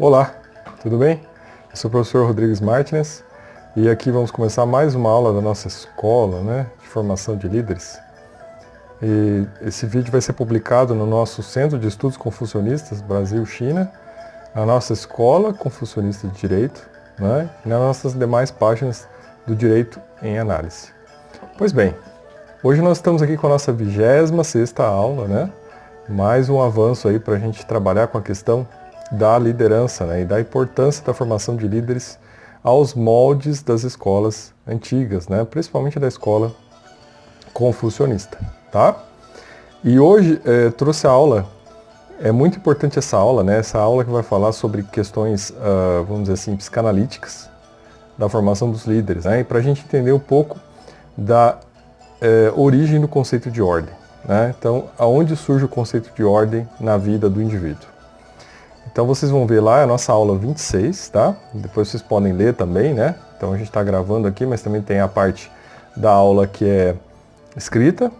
Olá, tudo bem? Eu sou o professor Rodrigues Martins e aqui vamos começar mais uma aula da nossa escola, de formação de líderes. E esse vídeo vai ser publicado no nosso Centro de Estudos Confucionistas Brasil-China, na nossa Escola Confucionista de Direito, e nas nossas demais páginas do Direito em Análise. Pois bem, hoje nós estamos aqui com a nossa 26ª aula, mais um avanço aí para a gente trabalhar com a questão da liderança, e da importância da formação de líderes aos moldes das escolas antigas, principalmente da escola confucionista, tá? E hoje trouxe a aula, é muito importante essa aula, essa aula que vai falar sobre questões, vamos dizer assim, psicanalíticas da formação dos líderes, e para a gente entender um pouco da origem do conceito de ordem, Então, aonde surge o conceito de ordem na vida do indivíduo? Então vocês vão ver lá a nossa aula 26, tá? Depois vocês podem ler também, Então a gente está gravando aqui, mas também tem a parte da aula que é escrita.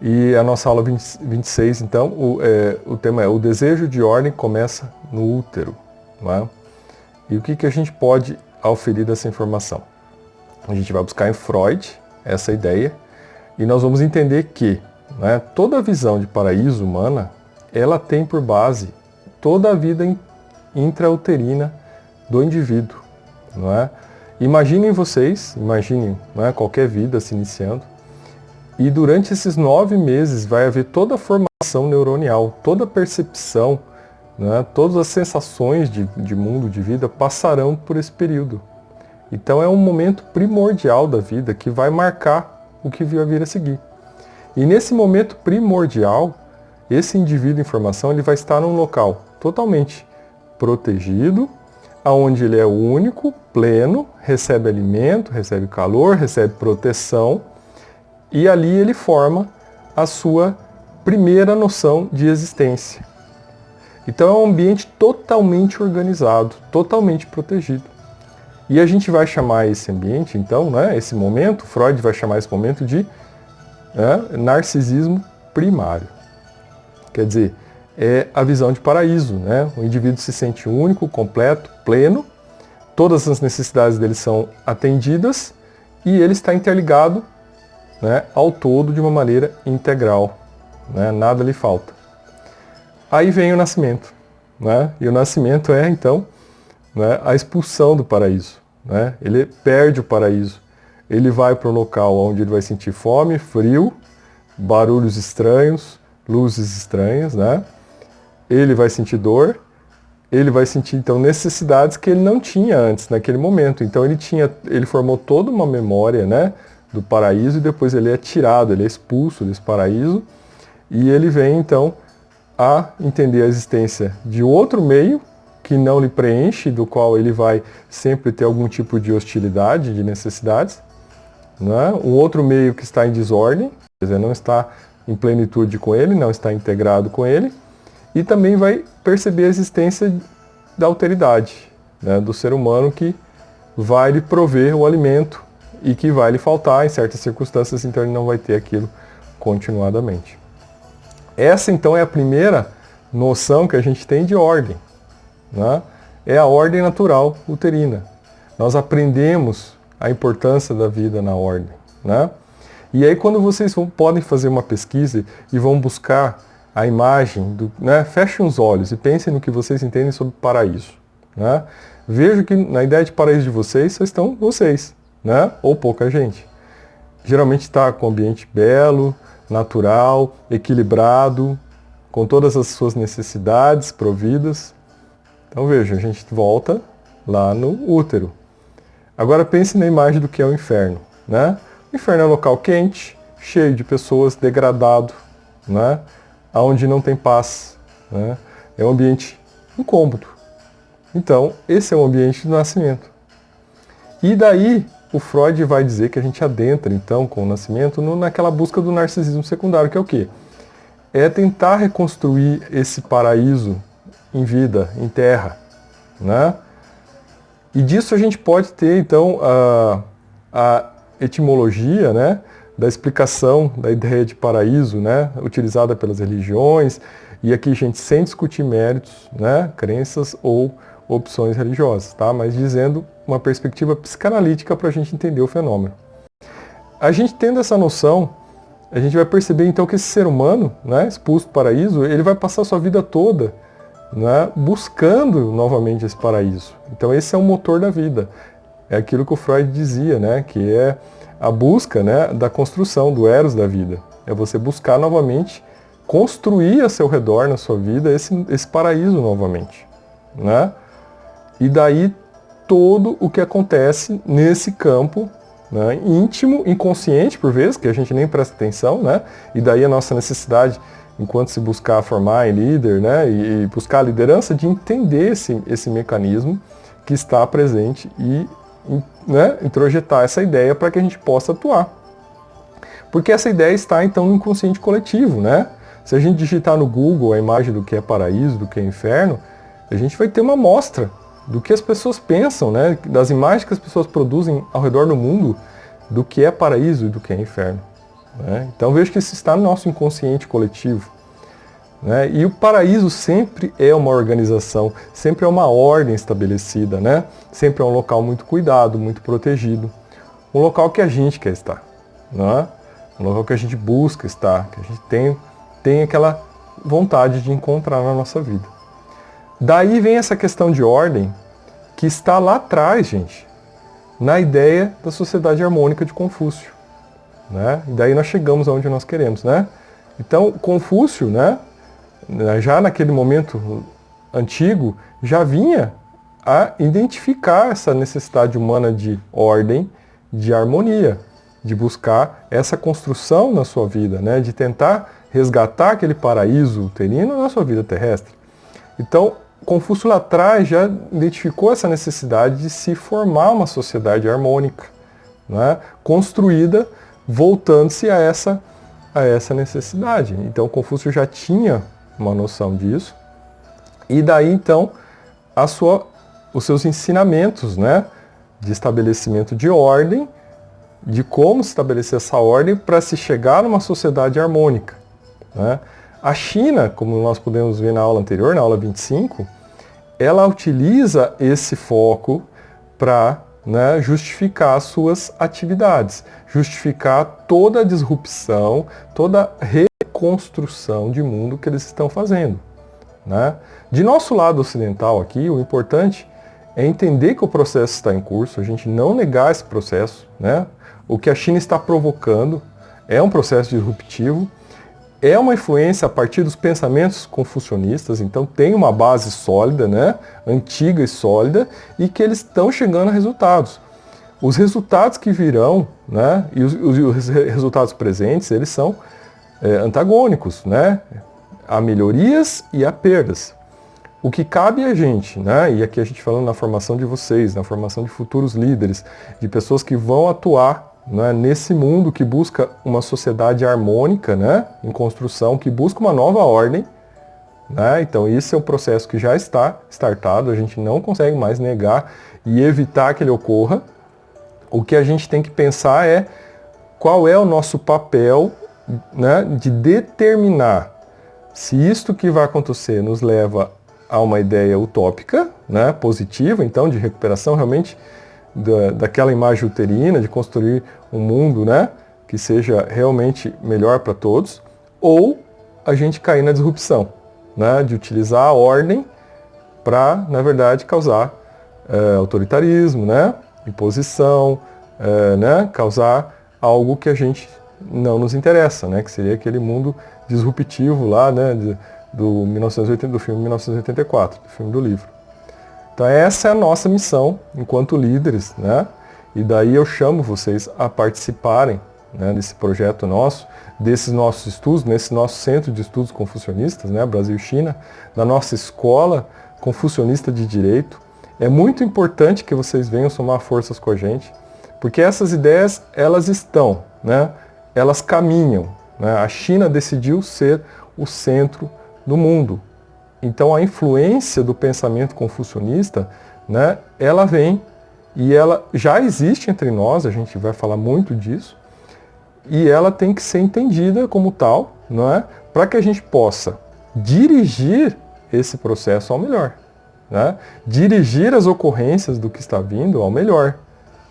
E a nossa aula 26, então, o tema é: o desejo de ordem começa no útero, E o que a gente pode auferir dessa informação? A gente vai buscar em Freud essa ideia e nós vamos entender que toda a visão de paraíso humana, ela tem por base toda a vida intrauterina do indivíduo, Imaginem vocês, qualquer vida se iniciando, e durante esses 9 meses vai haver toda a formação neuronial, toda a percepção, todas as sensações de mundo, de vida, passarão por esse período. Então é um momento primordial da vida que vai marcar o que vai vir a seguir. E nesse momento primordial, esse indivíduo em formação, ele vai estar num local totalmente protegido, onde ele é único, pleno, recebe alimento, recebe calor, recebe proteção, e ali ele forma a sua primeira noção de existência. Então é um ambiente totalmente organizado, totalmente protegido. E a gente vai chamar esse ambiente, então, esse momento, Freud vai chamar esse momento de narcisismo primário. Quer dizer, é a visão de paraíso, O indivíduo se sente único, completo, pleno, todas as necessidades dele são atendidas e ele está interligado, ao todo de uma maneira integral, Nada lhe falta. Aí vem o nascimento, E o nascimento é, então, a expulsão do paraíso, Ele perde o paraíso, ele vai para um local onde ele vai sentir fome, frio, barulhos estranhos, luzes estranhas, Ele vai sentir dor, ele vai sentir então necessidades que ele não tinha antes, naquele momento. Então ele formou toda uma memória, do paraíso, e depois ele é tirado, ele é expulso desse paraíso, e ele vem então a entender a existência de outro meio que não lhe preenche, do qual ele vai sempre ter algum tipo de hostilidade, de necessidades, Um outro meio que está em desordem, quer dizer, não está em plenitude com ele, não está integrado com ele, e também vai perceber a existência da alteridade, do ser humano, que vai lhe prover o alimento e que vai lhe faltar em certas circunstâncias, então ele não vai ter aquilo continuadamente. Essa então é a primeira noção que a gente tem de ordem, É a ordem natural uterina. Nós aprendemos a importância da vida na ordem, E aí quando vocês podem fazer uma pesquisa e vão buscar a imagem, fechem os olhos e pensem no que vocês entendem sobre paraíso, Vejo que na ideia de paraíso de vocês só estão vocês, Ou pouca gente. Geralmente está com um ambiente belo, natural, equilibrado, com todas as suas necessidades providas. Então veja, a gente volta lá no útero. Agora pense na imagem do que é o inferno, O inferno é um local quente, cheio de pessoas, degradado, onde não tem paz, É um ambiente incômodo. Então, esse é o ambiente do nascimento. E daí, o Freud vai dizer que a gente adentra, então, com o nascimento, naquela busca do narcisismo secundário, que é o quê? É tentar reconstruir esse paraíso em vida, em terra, E disso a gente pode ter, então, a etimologia, da explicação da ideia de paraíso, utilizada pelas religiões, e aqui, gente, sem discutir méritos, crenças ou opções religiosas, tá? Mas dizendo uma perspectiva psicanalítica para a gente entender o fenômeno. A gente tendo essa noção, a gente vai perceber então que esse ser humano, né, expulso do paraíso, ele vai passar a sua vida toda, né, buscando novamente esse paraíso. Então esse é o motor da vida. É aquilo que o Freud dizia, né, que é a busca, né, da construção, do eros da vida. É você buscar novamente construir a seu redor, na sua vida, esse paraíso novamente, né? E daí todo o que acontece nesse campo, né, íntimo, inconsciente por vezes, que a gente nem presta atenção, né? E daí a nossa necessidade, enquanto se buscar formar em líder, né, e buscar a liderança, de entender esse mecanismo que está presente e, né, introjetar essa ideia para que a gente possa atuar. Porque essa ideia está então no inconsciente coletivo, né? Se a gente digitar no Google a imagem do que é paraíso, do que é inferno, a gente vai ter uma amostra do que as pessoas pensam, né? Das imagens que as pessoas produzem ao redor do mundo do que é paraíso e do que é inferno, né? Então vejo que isso está no nosso inconsciente coletivo, né? E o paraíso sempre é uma organização, sempre é uma ordem estabelecida, né? Sempre é um local muito cuidado, muito protegido, um local que a gente quer estar, né? Um local que a gente busca estar, que a gente tem aquela vontade de encontrar na nossa vida. Daí vem essa questão de ordem que está lá atrás, gente, na ideia da sociedade harmônica de Confúcio, né? E daí nós chegamos aonde nós queremos, né? Então, Confúcio, né, já naquele momento antigo, já vinha a identificar essa necessidade humana de ordem, de harmonia, de buscar essa construção na sua vida, né, de tentar resgatar aquele paraíso uterino na sua vida terrestre. Então, Confúcio lá atrás já identificou essa necessidade de se formar uma sociedade harmônica, né, construída voltando-se a essa necessidade. Então, Confúcio já tinha uma noção disso, e daí então os seus ensinamentos, né, de estabelecimento de ordem, de como se estabelecer essa ordem para se chegar numa sociedade harmônica, né? A China, como nós podemos ver na aula anterior, na aula 25, ela utiliza esse foco para, né, justificar as suas atividades, justificar toda a disrupção, toda a reconstrução de mundo que eles estão fazendo, né? De nosso lado ocidental aqui, o importante é entender que o processo está em curso, a gente não negar esse processo, né? O que a China está provocando é um processo disruptivo, é uma influência a partir dos pensamentos confucionistas, então tem uma base sólida, né, antiga e sólida, e que eles estão chegando a resultados. Os resultados que virão, né, e os resultados presentes, eles são antagônicos, né? Há melhorias e há perdas. O que cabe a gente, né, e aqui a gente falando na formação de vocês, na formação de futuros líderes, de pessoas que vão atuar, né, nesse mundo que busca uma sociedade harmônica, né, em construção, que busca uma nova ordem, né? Então esse é um processo que já está startado, a gente não consegue mais negar e evitar que ele ocorra. O que a gente tem que pensar é qual é o nosso papel, né, de determinar se isto que vai acontecer nos leva a uma ideia utópica, né, positiva, então, de recuperação realmente daquela imagem uterina, de construir um mundo, né, que seja realmente melhor para todos, ou a gente cair na disrupção, né, de utilizar a ordem para, na verdade, causar autoritarismo, né, imposição, né, causar algo que a gente não nos interessa, né, que seria aquele mundo disruptivo lá, né, do filme 1984, do filme do livro. Então essa é a nossa missão enquanto líderes, né? E daí eu chamo vocês a participarem, né, desse projeto nosso, desses nossos estudos, nesse nosso centro de estudos confucionistas, né, Brasil-China, da nossa escola confucionista de direito. É muito importante que vocês venham somar forças com a gente, porque essas ideias, elas estão, né, elas caminham, né? A China decidiu ser o centro do mundo. Então a influência do pensamento confucionista, né, ela vem e ela já existe entre nós, a gente vai falar muito disso, e ela tem que ser entendida como tal, não é? Para que a gente possa dirigir esse processo ao melhor, né? Dirigir as ocorrências do que está vindo ao melhor,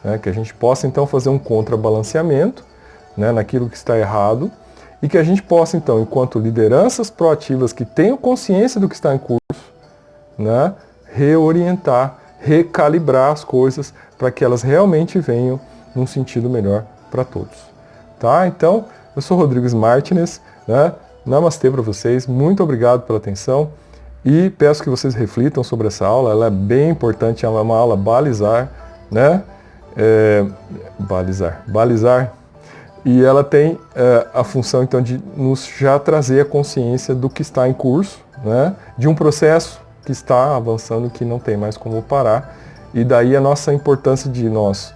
né? Que a gente possa então fazer um contrabalanceamento, né, naquilo que está errado, e que a gente possa então, enquanto lideranças proativas que tenham consciência do que está em curso, né, reorientar, recalibrar as coisas para que elas realmente venham num sentido melhor para todos. Tá? Então, eu sou Rodrigo Martins, né? Namastê para vocês, muito obrigado pela atenção e peço que vocês reflitam sobre essa aula, ela é bem importante, é uma aula balizar, né? Balizar, e ela tem a função então de nos já trazer a consciência do que está em curso, né? De um processo que está avançando, que não tem mais como parar, e daí a nossa importância de nós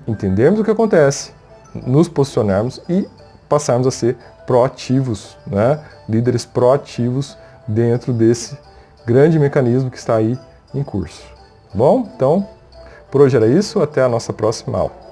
entendermos o que acontece, nos posicionarmos e passarmos a ser proativos, né? Líderes proativos dentro desse grande mecanismo que está aí em curso. Bom, então, por hoje era isso, até a nossa próxima aula.